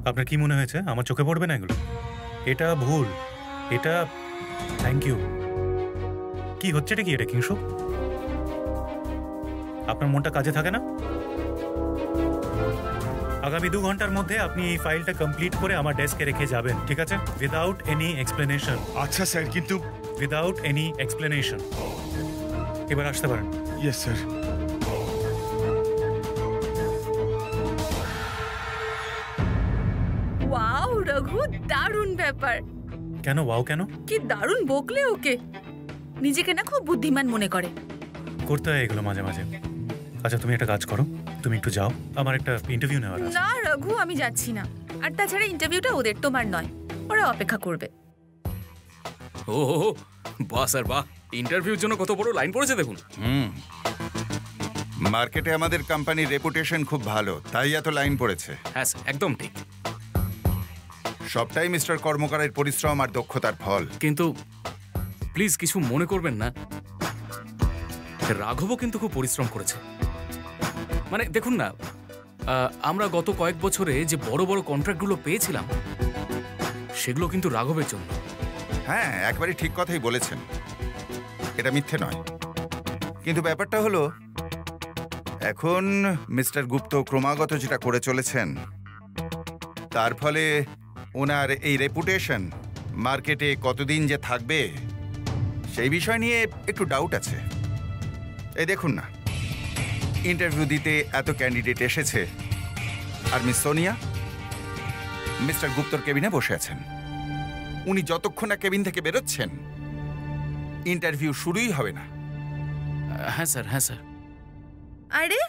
আপনার কি মনে হয়েছে আমার চোখে পড়বে না এগুলো? এটা ভুল, এটা থ্যাংক ইউ। কি হচ্ছে এটা? কি এটা কিংশু? আপনার মনটা কাজে থাকে না? আগামী 2 ঘন্টার মধ্যে আপনি এই ফাইলটা কমপ্লিট করে আমার ডেস্কে রেখে যাবেন, ঠিক আছে? Without any explanation. আচ্ছা স্যার, কিন্তু উইদাউট এনি এক্সপ্লেনেশন। এবার আসতে পারেন। Yes sir. ওয়াও রঘু, দারুণ ব্যাপার। কেন ওয়াও কেন? কি দারুণ বকলে ওকে। নিজেকে না খুব বুদ্ধিমান মনে করে। করতে হয় এগুলো মাঝে মাঝে। আচ্ছা তুমি একটা কাজ করো, তুমি একটু যাও, আমার একটা ইন্টারভিউ নেওয়ার আছে। না রঘু, আমি যাচ্ছি না। আর তাছাড়া ইন্টারভিউটা ওদের, তোমার নয়। ওরা অপেক্ষা করবে। ও বাহ স্যার বাহ, ইন্টারভিউর জন্য কত বড় লাইন পড়েছে দেখুন। মার্কেটে আমাদের কোম্পানির রেপুটেশন খুব ভালো, তাই এত লাইন পড়েছে। হ্যাঁ স্যার, একদম ঠিক। সবটাই মিস্টার কর্মকারের পরিশ্রম আর দক্ষতার ফল। কিন্তু প্লিজ কিছু মনে করবেন না, রাঘবও কিন্তু খুব পরিশ্রম করেছে। মানে দেখুন না, আমরা গত কয়েক বছরে যে বড় বড় কন্ট্রাক্টগুলো পেয়েছিলাম সেগুলো কিন্তু রাঘবের জন্য। হ্যাঁ, একবারে ঠিক কথাই বলেছেন, এটা মিথ্যে নয়। কিন্তু ব্যাপারটা হলো, এখন মিস্টার গুপ্ত ক্রমাগত যেটা করে চলেছেন, তার ফলে ওনার এই রেপুটেশন মার্কেটে কতদিন যে থাকবে সেই বিষয় নিয়ে একটু ডাউট আছে। এই দেখুন না, ইন্টারভিউ দিতে এত ক্যান্ডিডেট এসেছে, আর মিস সোনিয়া মিস্টার গুপ্তর কেবিনে বসে আছেন। উনি যতক্ষণ না কেবিন থেকে বেরোচ্ছেন ইন্টারভিউ শুরুই হবে না। হ্যাঁ স্যার, হ্যাঁ স্যার। আরে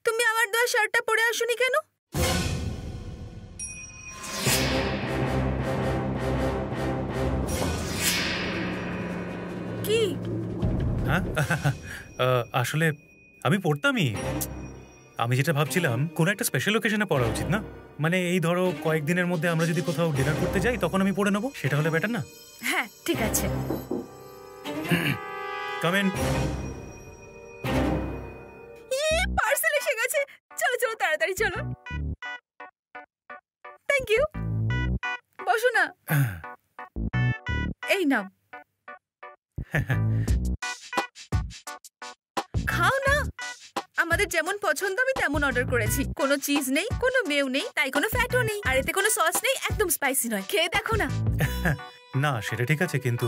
তুমি আমার দেওয়া শার্টটা পরে আসোনি কেন? কি? হ্যাঁ আসলে আমি পড়তামই। আমি যেটা ভাবছিলাম, কোনো একটা স্পেশাল ওকেশনে পড়া উচিত না? মানে এই ধরো কয়েকদিনের মধ্যে আমরা যদি কোথাও ডিনার করতে যাই তখন আমি পড়ে নেবো, সেটা হলে বেটার না? হ্যাঁ ঠিক আছে। Come in. পার্সেল এসে গেছে। চলো চলো তাড়াতাড়ি চলো। Thank you. বসো না। এই নাও। খাও না। আমাদের যেমন পছন্দ আমি তেমন অর্ডার করেছি। কোনো চিজ নেই, কোনো মেও নেই, তাই কোনো ফ্যাটও নেই, আর এতে কোনো সস নেই, একদম স্পাইসি নয়। খেয়ে দেখো না। না সেটা ঠিক আছে, কিন্তু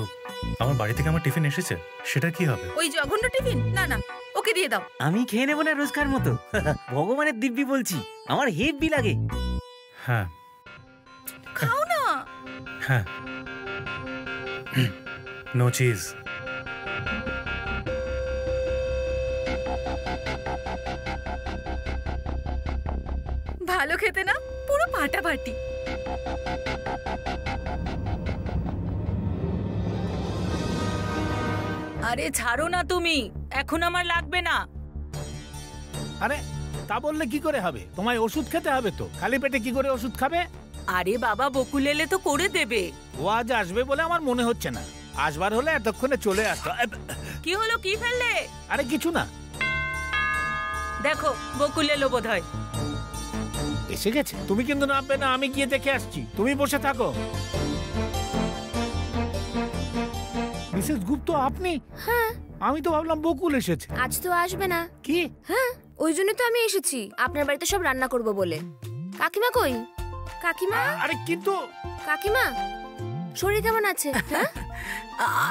আমার বাড়ি থেকে আমার টিফিন এসেছে, সেটা কি হবে? ওই জঘন্য টিফিন? না না, ওকে দিয়ে দাও। আমি খেয়ে নেবো না রোজকার মতো। ভগবানের দিব্যি বলছি, আমার হেভি লাগে। হ্যাঁ খাও না। হ্যাঁ, নো চিজ। ভালো খেতে না, পুরো ফাটাফাটি। আরে ছাড়ো না তুমি, এখন আমার লাগবে না। আরে তা বললে কি করে হবে? তোমায় ওষুধ খেতে হবে তো, খালি পেটে কি করে ওষুধ খাবে? আরে বাবা, বকুল এলে তো করে দেবে। ও আজ আসবে বলে আমার মনে হচ্ছে না। আসবার হলে এতক্ষণে চলে আসতো। কি হলো, কি ফেললে? আরে কিছু না। দেখো বকুল এলো বোধহয়। এসে গেছে। তুমি কিন্তু নামবে না, আমি গিয়ে দেখে আসছি, তুমি বসে থাকো। মিসেস গুপ্ত আপনি? হ্যাঁ। আমি তো ভাবলাম বকুল এসেছে। আজ তো আসবে না। কি? হ্যাঁ, ওই জন্য তো আমি এসেছি, আপনার বাড়িতে সব রান্না করব বলে। কাকিমা কই? কাকিমা? আরে কিন্তু কাকিমা শরীর কেমন আছে? হ্যাঁ?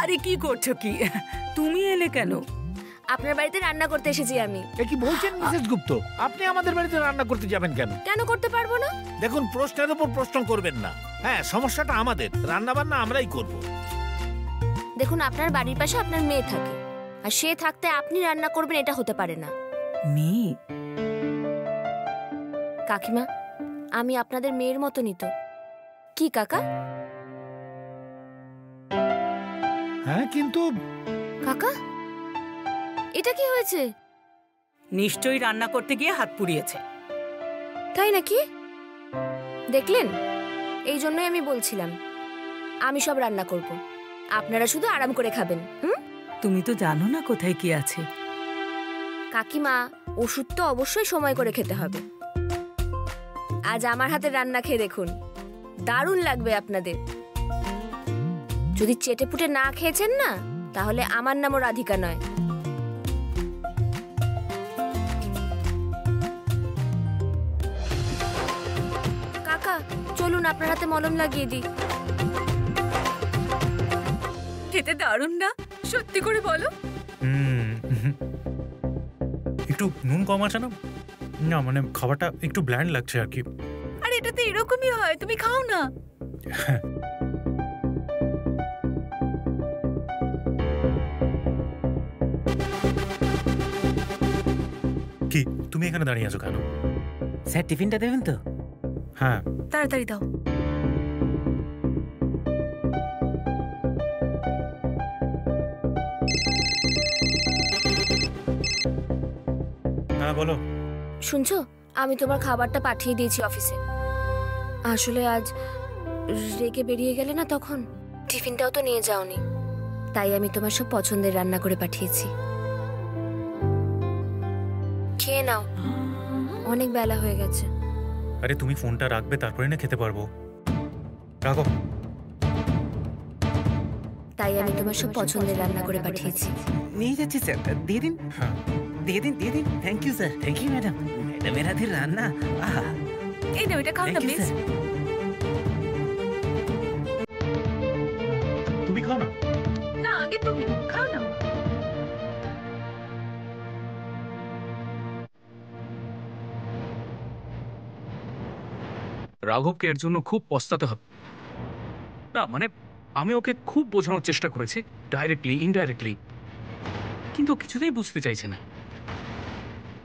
আরে কি করছো কি? তুমি এলে কেন? আপনার বাড়িতে রান্না করতে এসেছি আমি। এ কি বলছেন মিসেস গুপ্ত? আপনি আমাদের বাড়িতে রান্না করতে যাবেন কেন? কেন করতে পারবো না? দেখুন, প্রশ্নের উপর প্রশ্ন করবেন না। হ্যাঁ, সমস্যাটা আমাদের, রান্না বান্না আমরাই করব। দেখুন, আপনার বাড়ির পাশে আপনার মেয়ে থাকে, আর সে থাকতে আপনি রান্না করবেন, এটা হতে পারে না। মেয়ে? কাকিমা, আমি আপনাদের মেয়ের মতনই তো। কি কাকা? হ্যাঁ কিন্তু কাকা, এটা কি হয়েছে? নিশ্চয়ই রান্না করতে গিয়ে হাত পুড়িয়েছে। তাই নাকি? দেখলেন, এই জন্যই আমি বলছিলাম আমি সব রান্না করব, আপনারা শুধু আরাম করে খাবেন। তুমি তো জানো না কোথায় কি আছে। কাকিমা, ওষুধ তো অবশ্যই সময় করে খেতে হবে। আজ আমার হাতে রান্না খেয়ে দেখুন, দারুণ লাগবে আপনাদের। যদি চেটেপুটে না খেয়েছেন না, তাহলে আমার নামও রাধিকা নয়। কাকা চলুন, আপনার হাতে মলম লাগিয়ে দিই। খেতে দারুণ না? সত্যি করে বলো। একটু নুন কম আছে না? না মানে খাবারটা একটু ব্ল্যান্ড লাগছে আর কি। আর এটা তো এরকমই হয়, তুমি খাও না। কি তুমি এখানে দাঁড়িয়ে আছো কেন? স্যার টিফিনটা দেবেন তো? হ্যাঁ তাড়াতাড়ি দাও। হ্যাঁ বলো। শুনছো, আমি তোমার খাবারটা পাঠিয়ে দিয়েছি অফিসে। আসলে আজ রেগে বেরিয়ে গেলে না, তখন টিফিনটাও তো নিয়ে যাওনি, তাই আমি তোমার সব পছন্দের রান্না করে পাঠিয়েছি। খেয়ে নাও, অনেক বেলা হয়ে গেছে। আরে তুমি ফোনটা রাখবে, তারপরে না খেতে পারবো। রাখো। তাই আমি তোমার সব পছন্দের রান্না করে পাঠিয়েছি। নিয়ে যাচ্ছি স্যার, দিয়ে দিন। হ্যাঁ দিয়ে দিন দিয়ে দিন। Thank you sir, thank you madam. ম্যাডামের হাতের রান্না, আহা। এই নাও, এটা খাও না থ্যাংক ইউ প্লিজ। স্যার। তুমি খাও না। না, আগে তুমি খাও না। রাঘবকে এর জন্য খুব পস্তাতে হবে। না মানে আমি ওকে খুব বোঝানোর চেষ্টা করেছি, ডাইরেক্টলি ইনডাইরেক্টলি, কিন্তু ও কিছুতেই বুঝতে চাইছে না।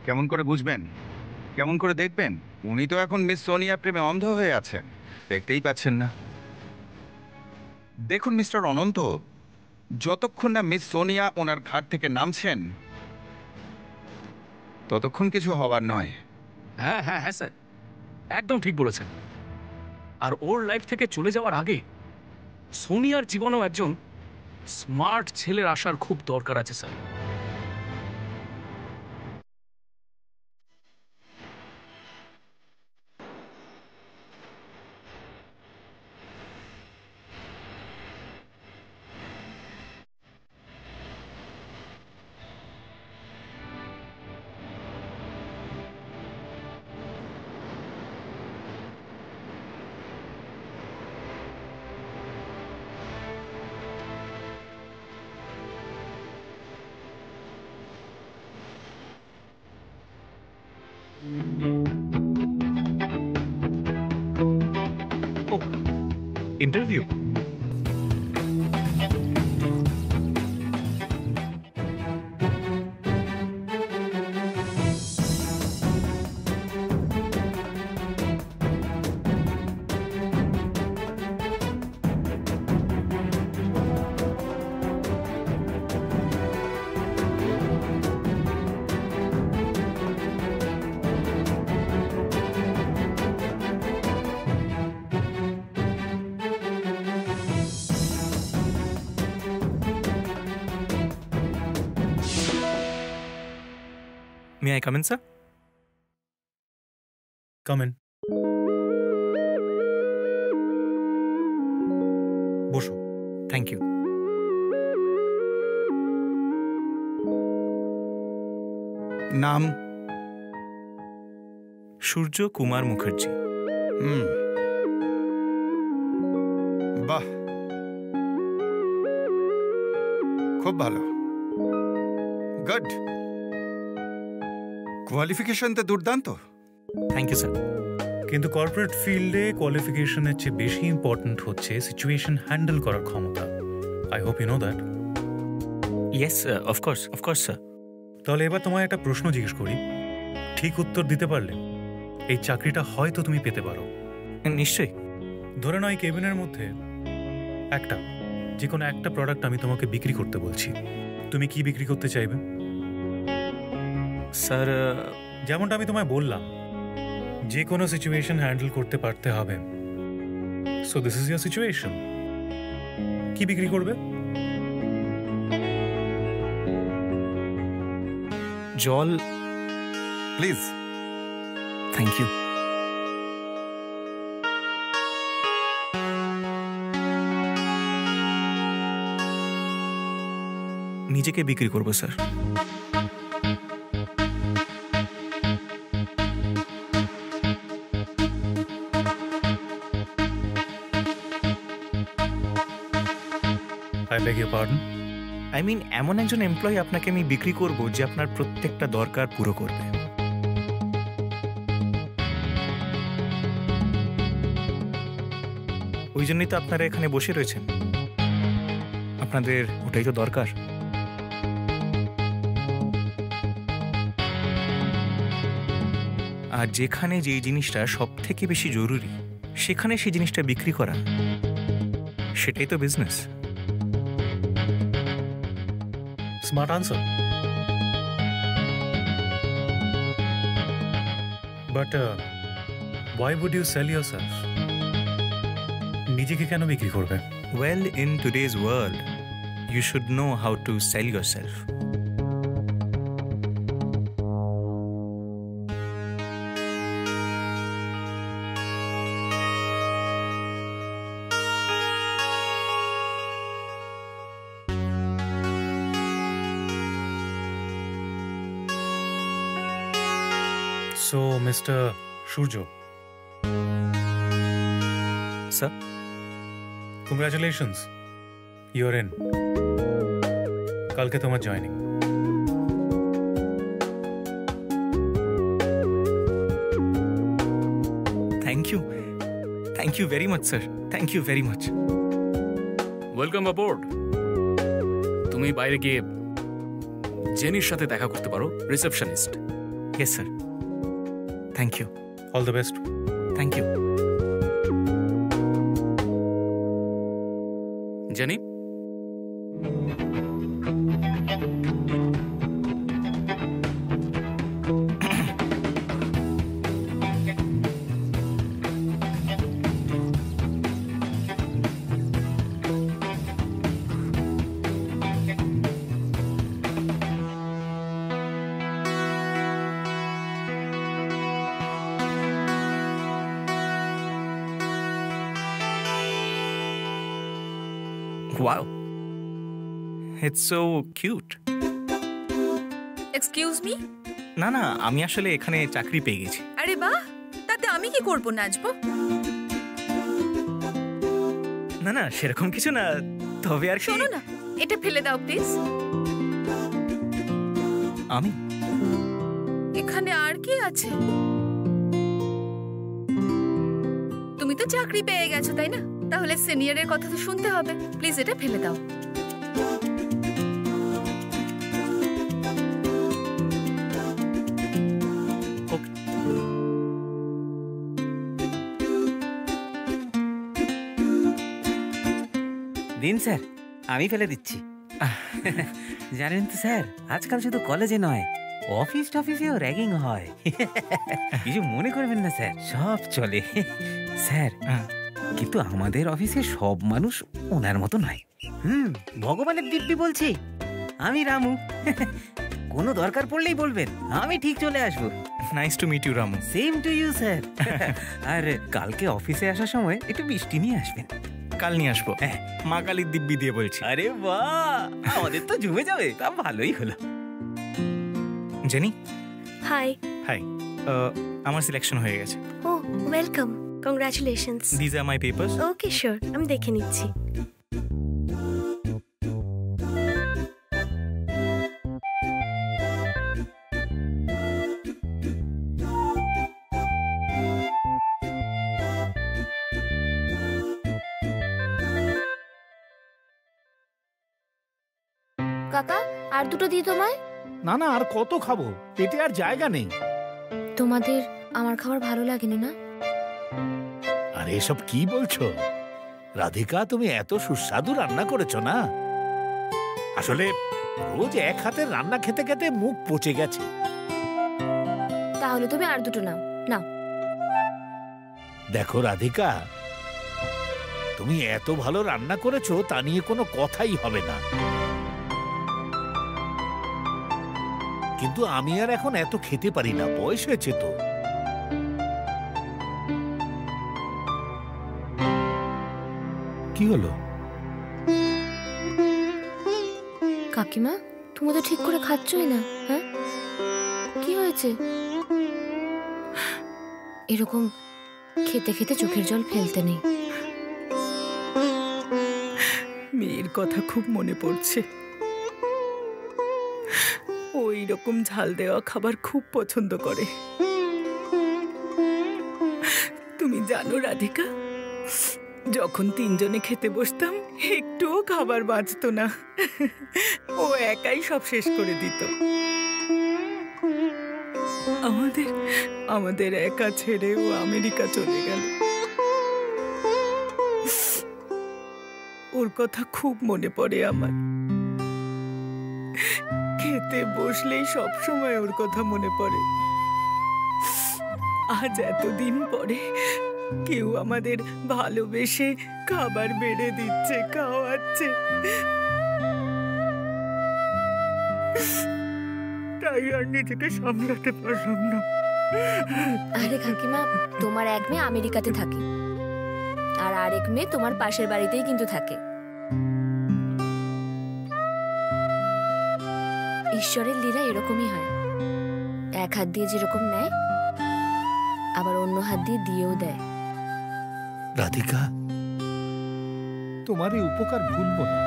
কেমন করে বুঝবেন? কেমন করে দেখবেন? উনি তো এখন মিস সোনিয়া প্রেমে অন্ধ হয়ে আছেন, দেখতেই পাচ্ছেন না। দেখুন মিস্টার অনন্ত, যতক্ষণ না মিস সোনিয়া ওনার ঘাট থেকে নামছেন, ততক্ষণ কিছু হবার নয়। হ্যাঁ হ্যাঁ হ্যাঁ স্যার, একদম ঠিক বলেছেন। আর ওর লাইফ থেকে চলে যাওয়ার আগে সোনিয়ার জীবনেও একজন স্মার্ট ছেলের আসার খুব দরকার আছে sir. Interview? May I come in, sir? Come in. বসো। Thank you. নাম? সূর্য কুমার মুখার্জি। বাহ, খুব ভালো, গুড। কোয়ালিফিকেশন তো দুর্দান্ত। Thank you sir. কিন্তু কর্পোরেট ফিল্ডে কোয়ালিফিকেশনের চেয়ে বেশি ইম্পর্ট্যান্ট হচ্ছে সিচুয়েশন হ্যান্ডেল করার ক্ষমতা। I hope you know that. Yes of course sir. তাহলে এবার তোমায় একটা প্রশ্ন জিজ্ঞেস করি, ঠিক উত্তর দিতে পারলে এই চাকরিটা হয়তো তুমি পেতে পারো। নিশ্চয়ই। ধরে নাও এই কেবিনের মধ্যে যে কোনো একটা প্রোডাক্ট আমি তোমাকে বিক্রি করতে বলছি, তুমি কি বিক্রি করতে চাইবে? স্যার যেমনটা আমি তোমায় বললাম, যে কোনো সিচুয়েশন হ্যান্ডেল করতে পারতে হবে। So this is your situation. কি বিক্রি করবে? জল। প্লিজ। Thank you. নিজেকে বিক্রি করব sir. I beg your pardon? I mean এমন একজন এমপ্লয়ি আপনাকে আমি বিক্রি করব যে আপনার প্রত্যেকটা দরকার পুরো করবে। ওই জন্যই তো আপনারা এখানে বসে রয়েছেন, আপনাদের ওটাই তো দরকার। আর যেখানে যেই জিনিসটা সব থেকে বেশি জরুরি সেখানে সেই জিনিসটা বিক্রি করা, সেটাই তো business. Smart answer. But why would you sell yourself? নিজেকে কেন বিক্রি করবে? Well, in today's world, you should know how to sell yourself. So, Mr. Surjo. Sir? Congratulations. You're in. কালকে তোমার joining. Thank you very much, sir. Thank you very much. Welcome aboard. তুমি বাইরে গিয়ে জেনির সাথে দেখা করতে পারো, receptionist. Yes, sir. Thank you. All the best. Thank you. Jenny, Wow. It's so cute. Excuse me? না না, আমি আসলে এখানে চাকরি পেয়ে গেছি। আরে বাহ, তাতে আমি কি করব, নাচবো? না না, সেরকম কিছু না, তবে আর কি। শোনো না, এটা ফেলে দাও প্লিজ। আমি এখানে আর কি আছে? তুমি তো চাকরি পেয়ে গেছো, তাই না? তাহলে সিনিয়রের কথা তো শুনতে হবে। প্লিজ এটা ফেলে দাও। দিন স্যার, আমি ফেলে দিচ্ছি। জানেন তো স্যার, আজকাল শুধু কলেজে নয়, অফিস টফিসেও র্যাগিং হয়। কিছু মনে করবেন না স্যার, সব চলে। স্যার, কিন্তু আমাদের অফিসে সব মানুষ ওনার মতো নয়। ভগবানের দিব্যি বলছি, আমি রামু। কোনো দরকার পড়লেই বলবেন, আমি ঠিক চলে আসবো। Nice to meet you Ramu. Same to you sir. আর কালকে অফিসে আসার সময় একটু মিষ্টি নিয়ে আসবেন। কাল নিয়ে আসবো। মা কালীর দিব্যি দিয়ে বলছি। আরে বাহ, আমাদের তো জমে যাবে। তা ভালোই হলো। জেনি, হাই। হাই। আমার সিলেকশন হয়ে গেছে। Oh, welcome, congratulations. This are my papers. Okay, sure, আমি দেখে নিচ্ছি। কাকা, আর দুটো দিই তোমায়। না না, আর কত খাবো, পেটে আর জায়গা নেই। তোমাদের আমার খাবার ভালো লাগেনি না? আরে এসব কি বলছো রাধিকা, তুমি এত সুস্বাদু রান্না করেছো না। আসলে রোজ এক হাতের রান্না খেতে খেতে মুখ পচে গেছে। তাহলে তুমি আর দুটো নাও। নাও। দেখো রাধিকা, তুমি এত ভালো রান্না করেছো তা নিয়ে কোনো কথাই হবে না, কিন্তু আমি আর এখন এত খেতে পারি না, বয়স হয়েছে তো। কি হলো? কাকিমা, তুমি তো ঠিক করে খাচ্ছই না। হ্যাঁ, কি হয়েছে? এরকম খেতে খেতে চোখের জল ফেলতে নেই। মেয়ের কথা খুব মনে পড়ছে। ওই রকম ঝাল দেওয়া খাবার খুব পছন্দ করে। তুমি জানো রাধিকা, যখন তিনজনে খেতে বসতাম একটুও খাবার বাঁচতো না, ও একাই সব শেষ করে দিত। আমাদের একা ছেড়ে ও আমেরিকা চলে গেল। ওর কথা খুব মনে পড়ে আমার। খেতে বসলেই সব সময় ওর কথা মনে পড়ে। আজ এতদিন পরে কেউ আমাদের ভালোবেসে খাবার বেড়ে দিচ্ছে, খাওয়াচ্ছে। তাই আর নিজেকে সামলাতে পারলাম না। আরে কাকিমা, তোমার এক মেয়ে আমেরিকাতে থাকে, আর আরেক মেয়ে তোমার পাশের বাড়িতেই কিন্তু থাকে। ঈশ্বরের লীলা এরকমই হয়, এক হাত দিয়ে যেরকম নেয় আবার অন্য হাত দিয়ে দিয়েও দেয়। রাধিকা, তোমার এই উপকার ভুলবো না।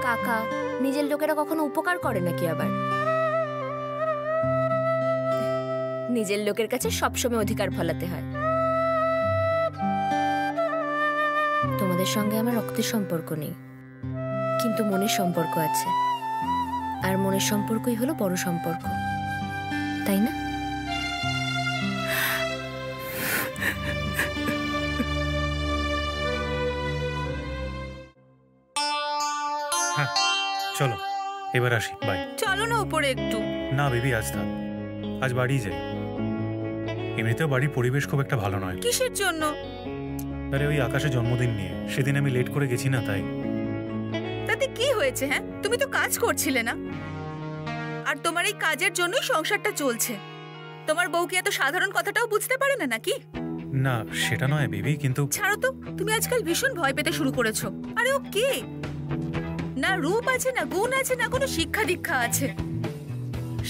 কাকা, নিজের লোকেরা কখনো উপকার করে নাকি? আবার নিজের লোকের কাছে সবসময় অধিকার ফলাতে হয়। তোমাদের সঙ্গে আমার রক্তের সম্পর্ক নেই, কিন্তু মনের সম্পর্ক আছে, আর মনের সম্পর্কই হলো বড় সম্পর্ক, তাই না? হ্যাঁ, চলো এবার আসি, বাই। চলো না উপরে একটু। না বেবি, আজ থাক, আজ বাড়ি যাই। এমনিতেও বাড়ির পরিবেশ খুব একটা ভালো নয়। কিসের জন্য? আরে ওই আকাশের জন্মদিন নিয়ে, সেদিন আমি লেট করে গেছি না, তাই। তাতে কি হয়েছে? হ্যাঁ, তুমি তো কাজ করছিলে না, আর তোমার এই কাজের জন্যই সংসারটা চলছে। তোমার বউ কি এত সাধারণ কথাটাও বুঝতে পারে না নাকি? না সেটা নয় বেবি, কিন্তু ছাড়ো তো, তুমি আজকাল ভীষণ ভয় পেতে শুরু করেছো। আরে ও কে? না রূপ আছে, না গুণ আছে, না কোনো শিক্ষা দীক্ষা আছে।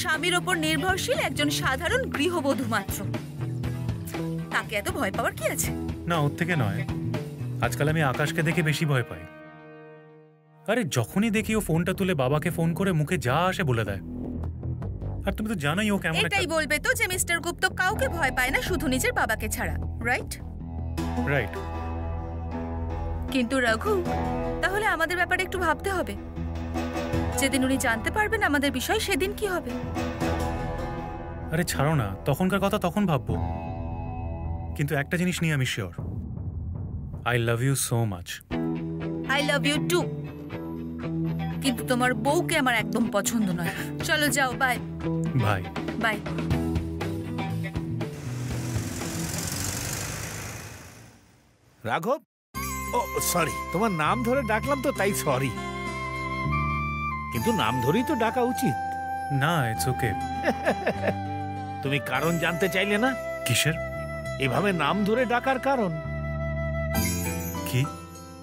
স্বামীর ওপর নির্ভরশীল একজন সাধারণ গৃহবধূ মাত্র। তাকে এত ভয় পাওয়ার কি আছে? না, ওর থেকে নয়, আজকাল আমি আকাশকে দেখে বেশি ভয় পাই। আরে যখনই দেখি ও ফোনটা তুলে বাবাকে ফোন করে মুখে যা আসে বলে দেয়। আর তুমি তো জানোই ও কেমন। এটাই বলবে তো যে মিস্টার গুপ্ত কাউকে ভয় পায় না, শুধু নিজের বাবাকে ছাড়া, রাইট? রাইট। কিন্তু রঘু, তাহলে আমাদের ব্যাপারে একটু ভাবতে হবে। যেদিন উনি জানতে পারবেন আমাদের বিষয়, সেদিন কি হবে? আরে ছাড়ো না, তখনকার কথা তখন ভাববো। কিন্তু একটা জিনিস নিয়ে আমি sure, I love you so much. I love you too. কিন্তু তোমার বউকে আমার একদম পছন্দ নয়। চলো যাও, বাই। Bye bye. রাঘব, ও সরি, তোমার নাম ধরে ডাকলাম তো, তাই সরি। কিন্তু নাম ধরেই তো ডাকা উচিত। না, ইটস ওকে। তুমি কারণ জানতে চাইলে না? কিসের? এভাবে নাম ধরে ডাকার কারণ কি?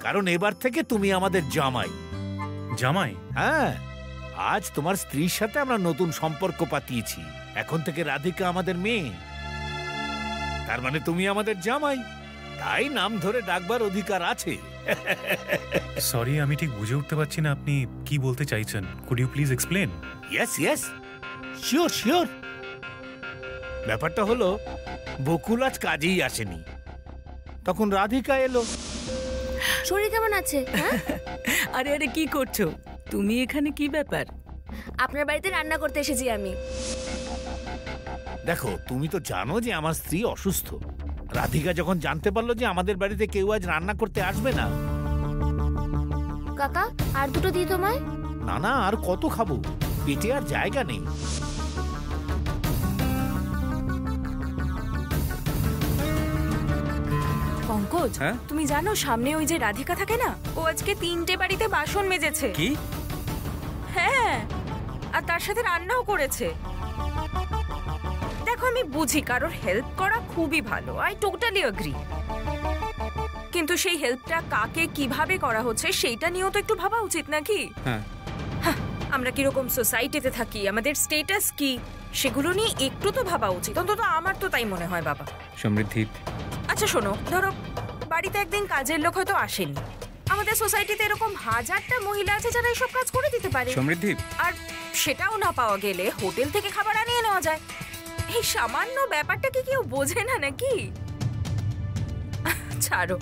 কারণ এবার থেকে তুমি আমাদের জামাই। জামাই? হ্যাঁ, আজ তোমার স্ত্রীর সাথে আমরা নতুন সম্পর্ক পাতিয়েছি। এখন থেকে রাধিকা আমাদের মেয়ে, তার মানে তুমি আমাদের জামাই, তাই নাম ধরে ডাকবার অধিকার আছে। সরি, আমি ঠিক বুঝে উঠতে পারছি না আপনি কি বলতে চাইছেন। Could you please explain? Yes yes, sure sure. ব্যাপারটা হলো, বকুল আজ কাজেই আসেনি, তখন রাধিকা এলো। শরীর কেমন আছে? আরে আরে, কি করছো তুমি এখানে? কি ব্যাপার? আপনার বাড়িতে রান্না করতে এসেছি আমি। দেখো, তুমি তো জানো যে আমার স্ত্রী অসুস্থ। রাধিকা যখন জানতে পারলো যে আমাদের বাড়িতে কেউ আজ রান্না করতে আসবে না। কাকা, আর দুটো দিই তোমায়। না না, আর কত খাবো, পেটে আর জায়গা নেই। পঙ্কজ, হ্যাঁ? তুমি জানো সামনে ওই যে রাধিকা থাকে না, ও আজকে 3টে বাড়িতে বাসন মেজেছে। কি? হ্যাঁ, আর তার সাথে রান্নাও করেছে। দেখো, আমি বুঝি কারোর হেল্প করা খুবই ভালো, আই টোটালি এগ্রি। কিন্তু সেই হেল্পটা কাকে কিভাবে করা হচ্ছে সেইটা নিয়েও তো একটু ভাবা উচিত নাকি? হ্যাঁ, আমরা কিরকম সোসাইটিতে থাকি, আমাদের স্টেটাস কি, সেগুলো নিয়ে একটু তো ভাবা উচিত। অন্তত আমার তো তাই মনে হয় বাবা। সমৃদ্ধি, আচ্ছা শোনো, ধরো বাড়িতে একদিন কাজের লোক হয়তো আসেনি, আমাদের সোসাইটিতে এরকম হাজারটা মহিলা আছে যারা এইসব কাজ করে দিতে পারে। সমৃদ্ধি, আর সেটাও না পাওয়া গেলে হোটেল থেকে খাবার আনিয়ে নেওয়া যায়। এই সামান্য ব্যাপারটা কি কেউ বোঝে না নাকি? ছাড়ো,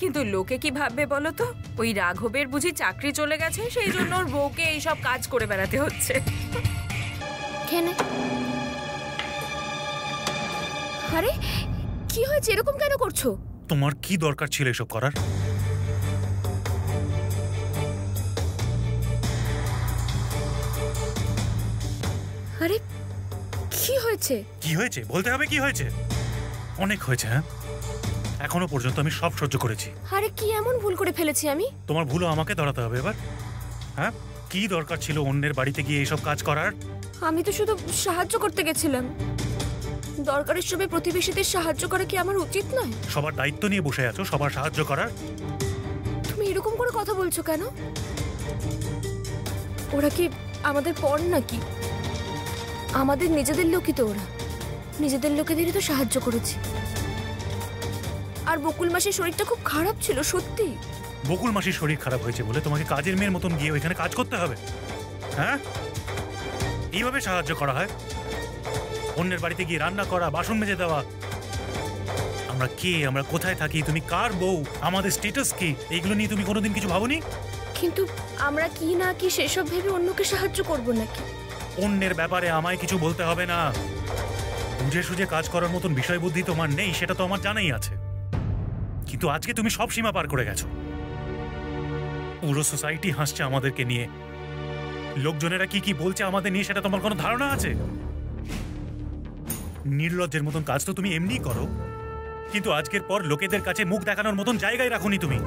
কিন্তু লোকে কি ভাববে বলো তো? ওই রাঘবের বুঝি চাকরি চলে গেছে, সেই জন্য ওর বউকে এইসব কাজ করে বেড়াতে হচ্ছে। কেন? আরে কি হয়েছে, এরকম কেন করছো? তোমার কি দরকার ছিল এসব করার? আরে কি হয়েছে? কি হয়েছে বলতে হবে। কি হয়েছে? অনেক হয়েছে। হ্যাঁ, এখনো পর্যন্ত আমি সব সহ্য করেছি। আরে কি এমন ভুল করে ফেলেছি আমি? তোমার ভুলও আমাকে ধরাতে হবে এবার। হ্যাঁ, কি দরকার ছিল অন্যের বাড়িতে গিয়ে এইসব কাজ করার? আমি তো শুধু সাহায্য করতে গেছিলাম। দরকারের সময় প্রতিবেশীদের সাহায্য করা কি আমার উচিত নয়? সবার দায়িত্ব নিয়ে বসে আছো, সবার সাহায্য করার। তুমি এরকম করে কথা বলছো কেন? ওরা কি আমাদের পর নাকি? আমাদের নিজেদের লোকই তো ওরা। নিজেদের লোকেদেরই তো সাহায্য করেছি। আর বকুল মাসির শরীরটা খুব খারাপ ছিল সত্যি। বকুল মাসির শরীর খারাপ হয়েছে বলে তোমাকে কাজের মেয়ের মতন গিয়ে ওইখানে কাজ করতে হবে? হ্যাঁ, এইভাবে সাহায্য করা হয়? অন্যের বাড়িতে গিয়ে রান্না করা, বাসন মেজে দেওয়া। আমরা কে, আমরা কোথায় থাকি, তুমি কার বউ, আমাদের স্ট্যাটাস কি, এইগুলো নিয়ে তুমি কোনোদিন কিছু ভাবোনি? কিন্তু আমরা কি না কি সেসব ভেবে অন্যকে সাহায্য করব নাকি? অন্যের ব্যাপারে আমায় কিছু বলতে হবে না। বুঝে সুঝে কাজ করার মতন বিষয় বুদ্ধি তোমার নেই, সেটা তো আমার জানাই আছে। কিন্তু আজকে তুমি সব সীমা পার করে গেছো। পুরো সোসাইটি হাসছে আমাদেরকে নিয়ে। লোকজনেরা কি কি বলছে আমাদের নিয়ে, সেটা তোমার কোনো ধারণা আছে? নির্লজ্জের মতন কাজ তো তুমি এমনিই করো, কিন্তু আজকের পর লোকেদের কাছে মুখ দেখানোর মতন জায়গায় রাখোনি তুমি।